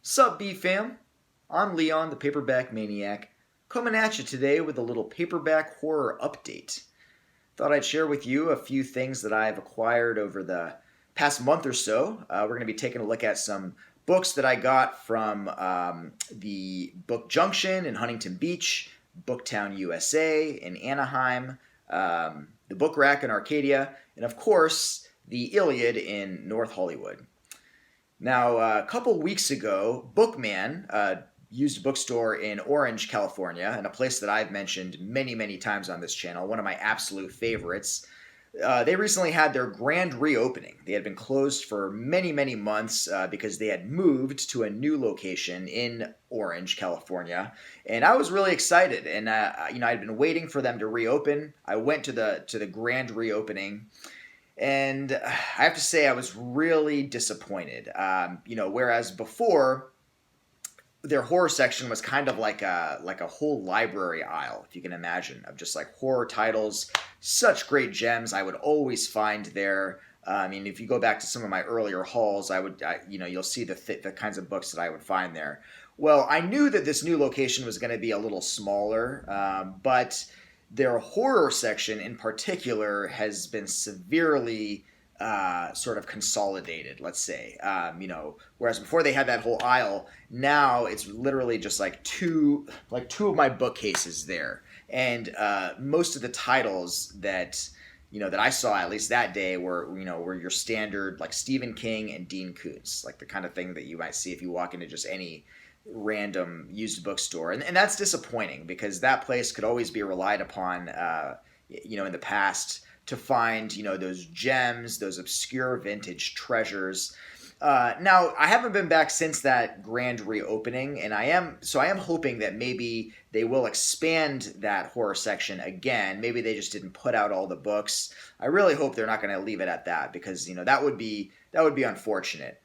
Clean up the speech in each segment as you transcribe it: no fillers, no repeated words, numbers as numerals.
Sup, B fam? I'm Leon, the Paperback Maniac, coming at you today with a little paperback horror update. Thought I'd share with you a few things that I've acquired over the past month or so. We're going to be taking a look at some books that I got from the Book Junction in Huntington Beach, Booktown, USA in Anaheim, the Book Rack in Arcadia, and of course, the Iliad in North Hollywood. Now, a couple weeks ago, Bookman, used bookstore in Orange, California, and a place that I've mentioned many, many times on this channel, one of my absolute favorites. They recently had their grand reopening. They had been closed for many, many months because they had moved to a new location in Orange, California, and I was really excited. And I'd been waiting for them to reopen. I went to the grand reopening. And I have to say, I was really disappointed. Whereas before, their horror section was kind of like a whole library aisle, if you can imagine, of just like horror titles, such great gems I would always find there. If you go back to some of my earlier hauls, you'll see the kinds of books that I would find there. Well, I knew that this new location was going to be a little smaller, but their horror section in particular has been severely sort of consolidated, let's say. Whereas before they had that whole aisle, now it's literally just like two of my bookcases there. And most of the titles that I saw at least that day were your standard like Stephen King and Dean Koontz, like the kind of thing that you might see if you walk into just any random used bookstore, and that's disappointing because that place could always be relied upon in the past to find those gems, those obscure vintage treasures. Now I haven't been back since that grand reopening, and I am hoping that maybe they will expand that horror section again. Maybe they just didn't put out all the books. I really hope they're not going to leave it at that, because that would be unfortunate.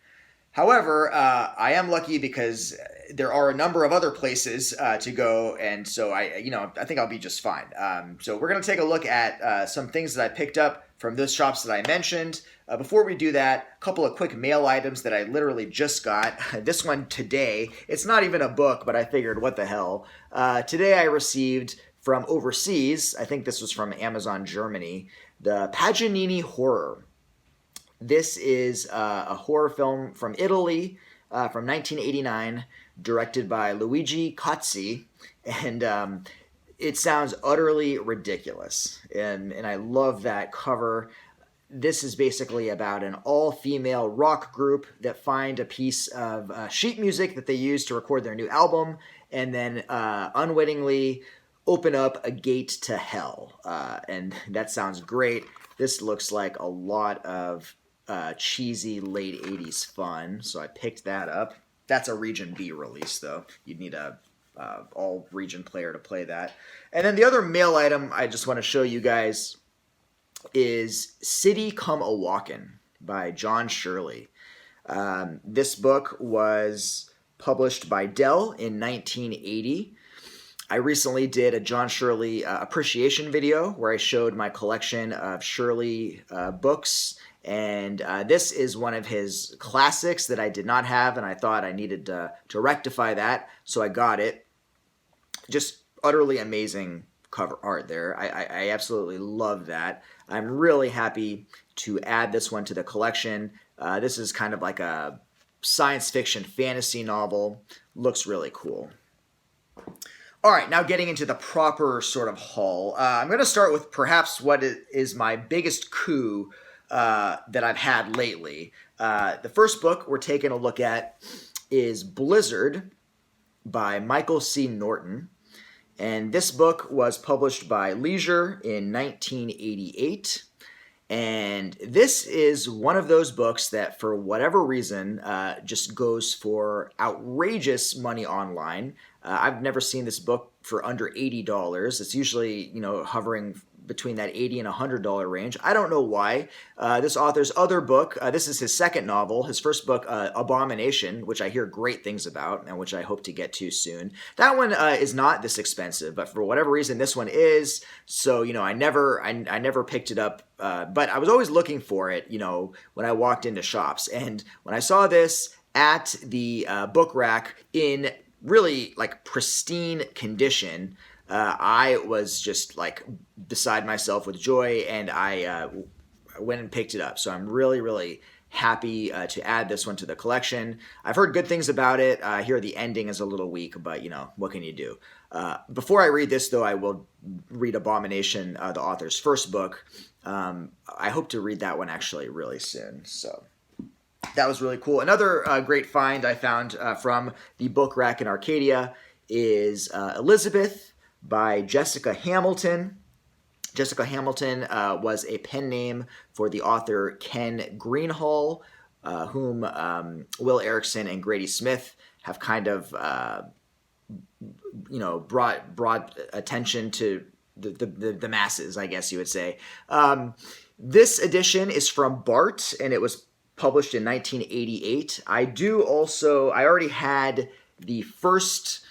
However, I am lucky because there are a number of other places to go, and so I think I'll be just fine. So we're going to take a look at some things that I picked up from those shops that I mentioned. Before we do that, a couple of quick mail items that I literally just got. This one today, it's not even a book, but I figured, what the hell. Today I received from overseas, I think this was from Amazon Germany, the Nene Horror. This is a horror film from Italy from 1989, directed by Luigi Cozzi, and it sounds utterly ridiculous, and I love that cover. This is basically about an all-female rock group that find a piece of sheet music that they use to record their new album, and then unwittingly open up a gate to hell, and that sounds great. This looks like a lot of cheesy late 80s fun, so I picked that up. That's a Region B release, though. You'd need a all region player to play that. And then the other mail item I just want to show you guys is City Come a Walkin' by John Shirley. This book was published by Dell in 1980. I recently did a John Shirley appreciation video where I showed my collection of Shirley books, and this is one of his classics that I did not have, and I thought I needed to rectify that, so I got it. Just utterly amazing cover art there. I absolutely love that. I'm really happy to add this one to the collection. This is kind of like a science fiction fantasy novel. Looks really cool. All right, now getting into the proper sort of haul. I'm going to start with perhaps what is my biggest coup that I've had lately. The first book we're taking a look at is Blizzard by Michael C. Norton. And this book was published by Leisure in 1988. And this is one of those books that, for whatever reason, just goes for outrageous money online. I've never seen this book for under $80. It's usually, hovering between that $80 and $100 range. I don't know why. This author's other book, this is his second novel. His first book, Abomination, which I hear great things about and which I hope to get to soon. That one is not this expensive, but for whatever reason, this one is. So, I never picked it up, but I was always looking for it, when I walked into shops. And when I saw this, at the book rack in really like pristine condition. I was just like beside myself with joy, and I went and picked it up. So I'm really, really happy to add this one to the collection. I've heard good things about it. I hear the ending is a little weak, but what can you do? Before I read this, though, I will read Abomination, the author's first book. I hope to read that one actually really soon. So that was really cool. Another great find I found from the book rack in Arcadia is Elizabeth by Jessica Hamilton. Jessica Hamilton was a pen name for the author Ken Greenhall, whom Will Erickson and Grady Smith have kind of brought attention to the masses, I guess you would say. This edition is from Bart, and it was published in 1988. I already had the first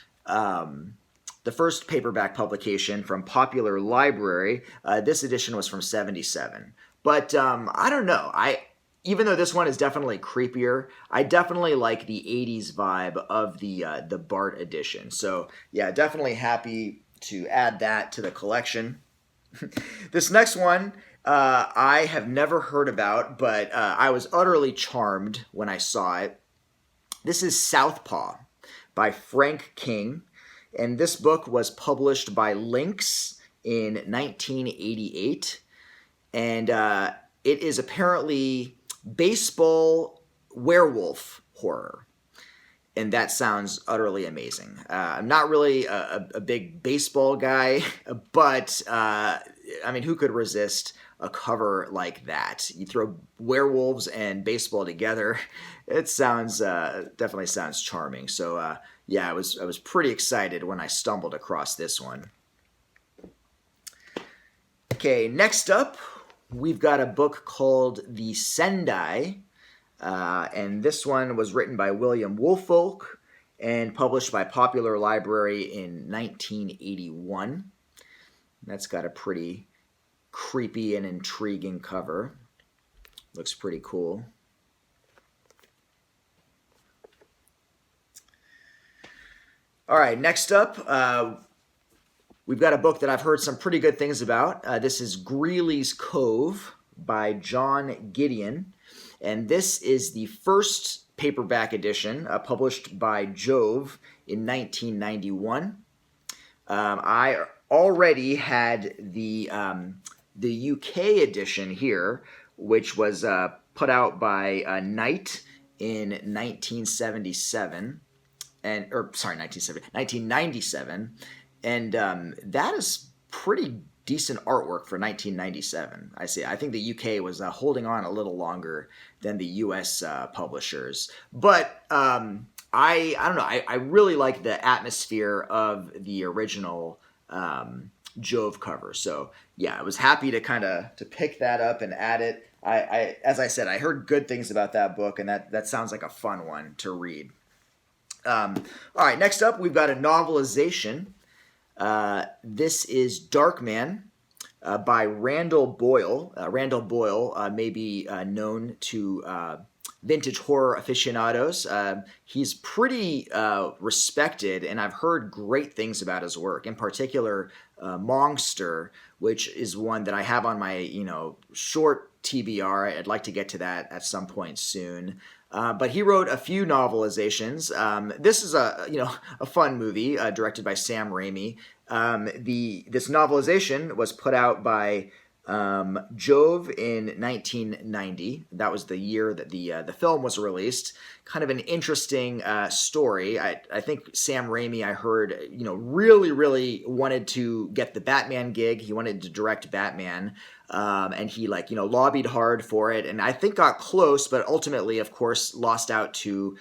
paperback publication from Popular Library. This edition was from 1977. But I don't know. Even though this one is definitely creepier, I definitely like the 80s vibe of the Bart edition. So yeah, definitely happy to add that to the collection. This next one I have never heard about, but I was utterly charmed when I saw it. This is Southpaw by Frank King, and this book was published by Lynx in 1988, and it is apparently baseball werewolf horror. And that sounds utterly amazing. I'm not really a big baseball guy, but who could resist a cover like that? You throw werewolves and baseball together, it definitely sounds charming. So I was pretty excited when I stumbled across this one. Okay, next up, we've got a book called The Sendai. And this one was written by William Woolfolk and published by Popular Library in 1981. That's got a pretty creepy and intriguing cover. Looks pretty cool. All right, next up, we've got a book that I've heard some pretty good things about. This is Greeley's Cove by John Gideon. And this is the first paperback edition published by Jove in 1991. I already had the UK edition here, which was put out by Knight in 1997, 1997, and that is pretty decent artwork for 1997. I think the UK was holding on a little longer than the US publishers, but I don't know. I really like the atmosphere of the original Jove cover. So yeah, I was happy to pick that up and add it. As I said, I heard good things about that book, and that sounds like a fun one to read. All right, next up, we've got a novelization. This is Darkman by Randall Boyle. Randall Boyle may be known to vintage horror aficionados. He's pretty respected, and I've heard great things about his work. In particular, Monster, which is one that I have on my short TBR. I'd like to get to that at some point soon. But he wrote a few novelizations. This is a fun movie directed by Sam Raimi. This novelization was put out by Jove in 1990. That was the year that the film was released. Kind of an interesting story. I think Sam Raimi, I heard, really, really wanted to get the Batman gig. He wanted to direct Batman. And he lobbied hard for it, and I think got close, but ultimately, of course, lost out to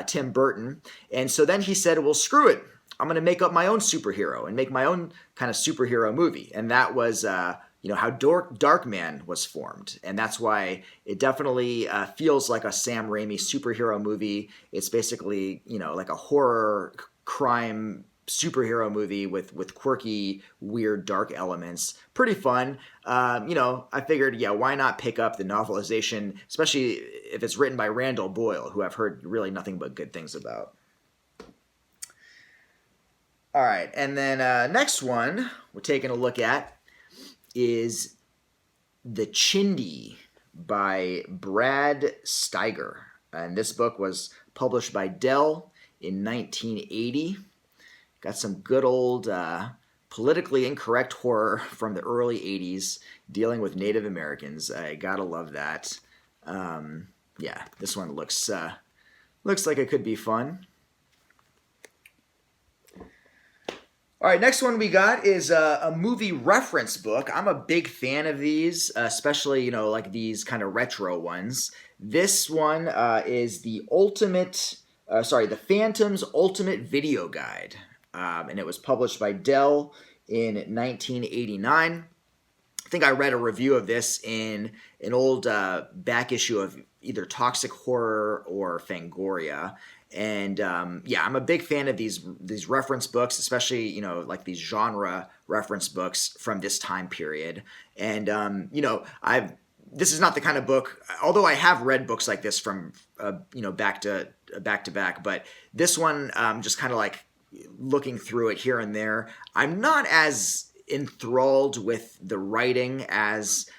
Tim Burton. And so then he said, well, screw it. I'm going to make up my own superhero and make my own kind of superhero movie. And that was, how Darkman was formed. And that's why it definitely feels like a Sam Raimi superhero movie. It's basically, like a horror crime superhero movie with quirky, weird, dark elements. Pretty fun. I figured, yeah, why not pick up the novelization, especially if it's written by Randall Boyle, who I've heard really nothing but good things about. All right, and then next one we're taking a look at is The Chin Dee by Brad Steiger. And this book was published by Dell in 1980. Got some good old politically incorrect horror from the early 80s dealing with Native Americans. I gotta love that. Yeah, this one looks like it could be fun. All right, next one we got is a movie reference book. I'm a big fan of these, especially, like these kind of retro ones. This one is the The Phantom's Ultimate Video Guide. And it was published by Dell in 1989. I think I read a review of this in an old back issue of either Toxic Horror or Fangoria. And I'm a big fan of these reference books, especially like these genre reference books from this time period. And this is not the kind of book, although I have read books like this from back to back, but this one just kind of like looking through it here and there, I'm not as enthralled with the writing as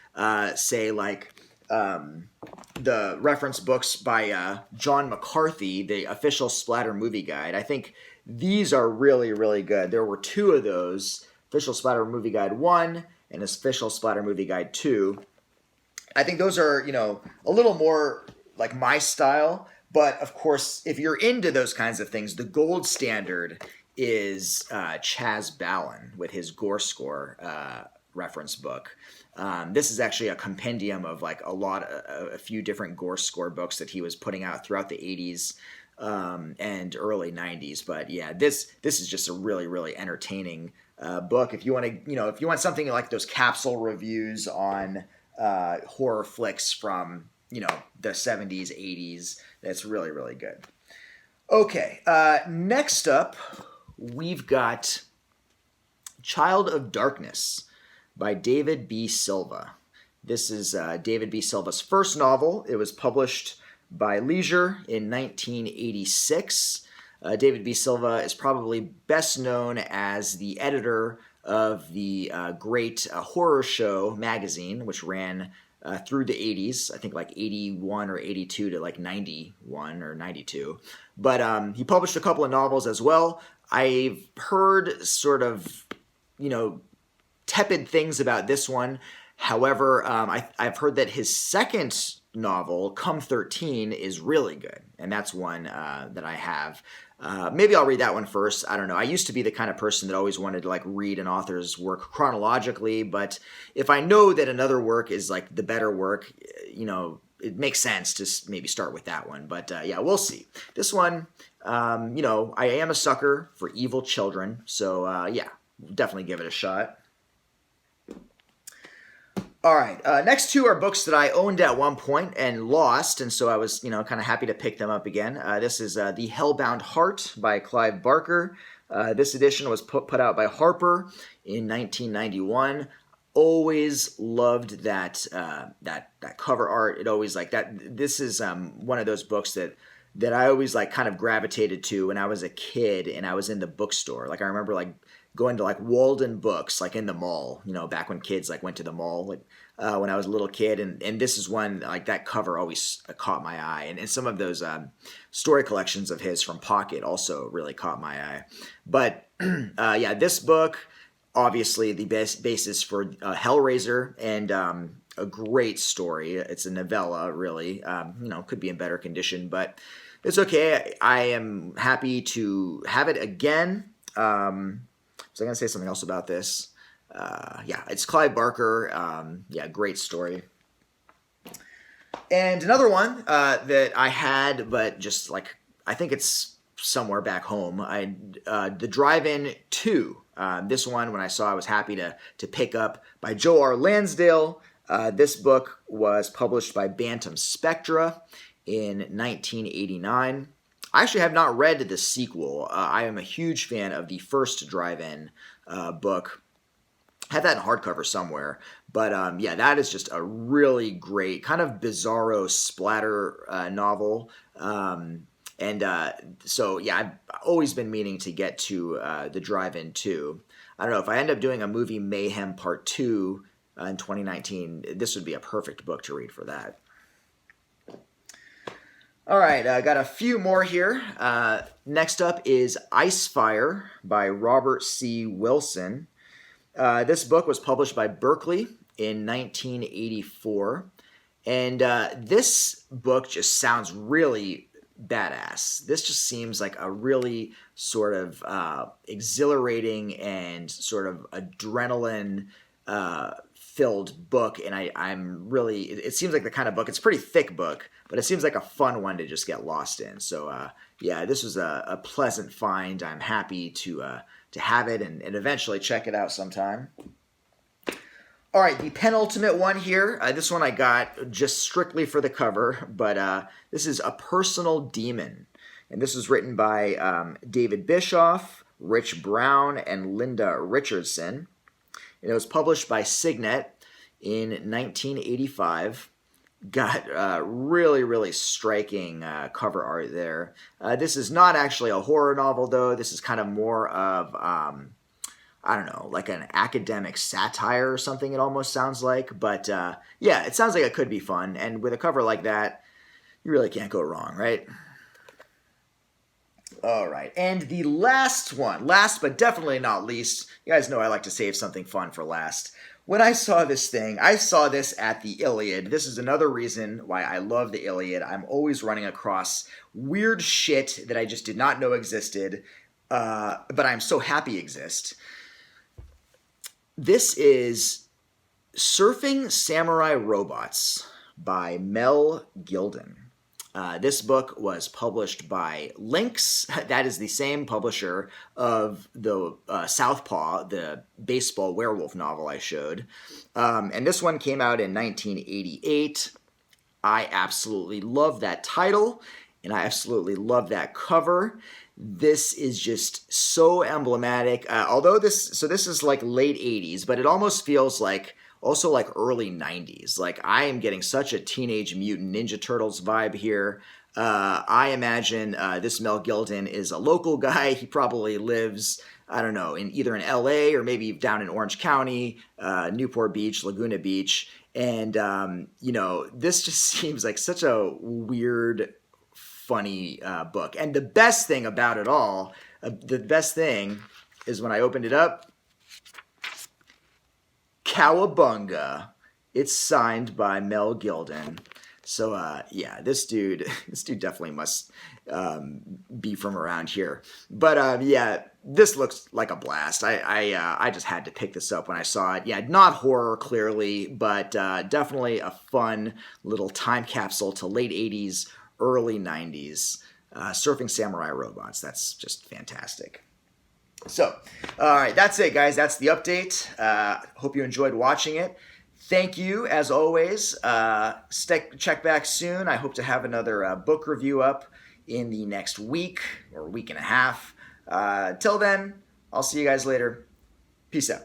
say like the reference books by John McCarthy, the official Splatter movie guide. I think these are really, really good. There were two of those, official Splatter movie guide 1 and official Splatter movie guide 2. I think those are, a little more like my style. But of course, if you're into those kinds of things, the gold standard is Chazz Balan with his Gore Score reference book. This is actually a compendium of like a few different Gore Score books that he was putting out throughout the 80s and early 90s. But yeah, this is just a really, really entertaining book. If you want to, if you want something like those capsule reviews on horror flicks from the 70s, 80s, that's really, really good. Okay, next up, we've got Child of Darkness by David B. Silva. This is David B. Silva's first novel. It was published by Leisure in 1986. David B. Silva is probably best known as the editor of the great horror show magazine, which ran through the 80s, I think like 81 or 82 to like 91 or 92. But he published a couple of novels as well. I've heard sort of, tepid things about this one. However, I've heard that his second novel, Come 13, is really good. And that's one that I have. Maybe I'll read that one first. I don't know. I used to be the kind of person that always wanted to like read an author's work chronologically, but if I know that another work is like the better work, it makes sense to maybe start with that one. But yeah, we'll see. This one, I am a sucker for evil children, so yeah, definitely give it a shot. All right, next two are books that I owned at one point and lost, and so I was, kind of happy to pick them up again. This is The Hellbound Heart by Clive Barker. This edition was put out by Harper in 1991. Always loved that cover art. It always like that. This is one of those books that I always like kind of gravitated to when I was a kid and I was in the bookstore. Like I remember like going to like Walden Books, like in the mall, back when kids like went to the mall, like when I was a little kid. And this is one, like that cover always caught my eye. And some of those story collections of his from Pocket also really caught my eye. But yeah, this book, obviously the basis for Hellraiser and a great story. It's a novella, really. Could be in better condition, but it's okay. I am happy to have it again. So I'm going to say something else about this. Yeah, it's Clive Barker. Yeah, great story. And another one that I had, but just like, I think it's somewhere back home. The DriveIn 2. This one, when I saw, I was happy to pick up by Joe R. Lansdale. This book was published by Bantam Spectra in 1989. I actually have not read the sequel. I am a huge fan of the first DriveIn book. I have that in hardcover somewhere. But yeah, that is just a really great, kind of bizarro splatter novel. So yeah, I've always been meaning to get to the DriveIn 2. I don't know, if I end up doing a movie Mayhem Part 2 in 2019, this would be a perfect book to read for that. All right, I got a few more here. Next up is Icefire by Robert C. Wilson. This book was published by Berkeley in 1984. And this book just sounds really badass. This just seems like a really sort of exhilarating and sort of adrenaline filled book. And I'm really, it seems like the kind of book, it's a pretty thick book, but it seems like a fun one to just get lost in. So yeah, this was a pleasant find. I'm happy to have it and eventually check it out sometime. All right, the penultimate one here. This one I got just strictly for the cover, but this is A Personal Demon. And this was written by David Bischoff, Rich Brown, and Linda Richardson. And it was published by Signet in 1985. Got really, really striking cover art there. This is not actually a horror novel, though. This is kind of more of, I don't know, like an academic satire or something, it almost sounds like. But yeah, it sounds like it could be fun. And with a cover like that, you really can't go wrong, right? All right, and the last one, last but definitely not least, you guys know I like to save something fun for last. When I saw this thing, I saw this at the Iliad. This is another reason why I love the Iliad. I'm always running across weird shit that I just did not know existed, but I'm so happy exists. This is Surfing Samurai Robots by Mel Gilden. This book was published by Lynx. That is the same publisher of the Southpaw, the baseball werewolf novel I showed. And this one came out in 1988. I absolutely love that title, and I absolutely love that cover. This is just so emblematic. Although this is like late 80s, but it almost feels like also like early 90s. Like I am getting such a Teenage Mutant Ninja Turtles vibe here. I imagine this Mel Gilden is a local guy. He probably lives, I don't know, either in LA or maybe down in Orange County, Newport Beach, Laguna Beach. And, this just seems like such a weird, funny book. And the best thing about it all, is when I opened it up, Cowabunga. It's signed by Mel Gilden. So yeah, this dude definitely must be from around here. But yeah, this looks like a blast. I just had to pick this up when I saw it. Yeah, not horror clearly, but definitely a fun little time capsule to late 80s, early 90s. Surfing Samurai Robots. That's just fantastic. So, all right, that's it, guys. That's the update. Hope you enjoyed watching it. Thank you, as always. Check back soon. I hope to have another book review up in the next week or week and a half. Till then, I'll see you guys later. Peace out.